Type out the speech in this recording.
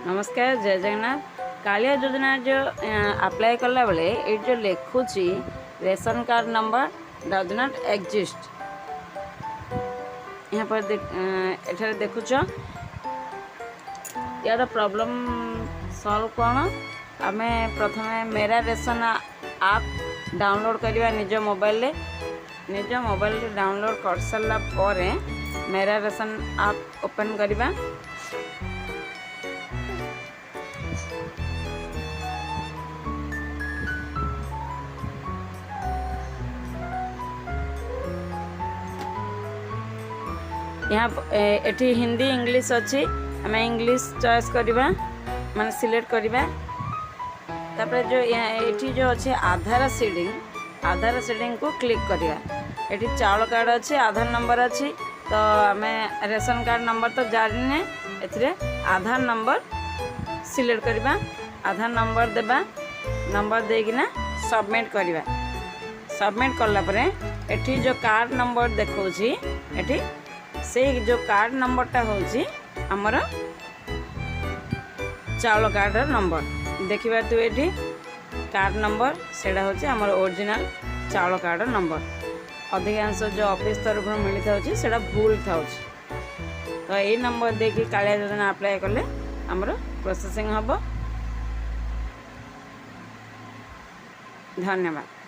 नमस्कार, जय जगन्नाथ। कालिया योजना जो अप्लाई कला बेले ये जो लिखुची ration card number does not exist. यहाँ पर एठारे देखुच यार प्रॉब्लम सॉल्व कौन आम प्रथम मेरा रेशन आप डाउनलोड करवा निज मोबाइल डाउनलोड कर सारा पर मेरा रेशन आप ओपन करवा। यहाँ एटी हिंदी इंग्लिश अच्छी आम इंग्लिश चॉइस करवा माने सिलेक्ट करवा। तापर जो एटी जो अच्छे आधार सीडिंग को क्लिक करवा। एटी चाउल कार्ड अच्छी आधार नंबर अच्छी तो आम रेशन कार्ड नंबर तो जाने ए आधार नंबर सिलेक्ट करवा। आधार नंबर देबा नंबर देकिना सबमिट करवा। सबमिट कला परे एटी जो कार्ड नंबर देखौछि एटी से जो कार्ड नंबरटा होची हमर चाउल कार्ड नंबर देखिबा तू एटी कार्ड नंबर सेटा होची हमर ओरिजिनल चाउल कार्ड नंबर। अधिकांश जो ऑफिस तरफ मिलता होची सेटा भूल थाउची तो ये नंबर देखि कालिया योजना अप्लाई करले हमर प्रोसेसिंग हबो। धन्यवाद।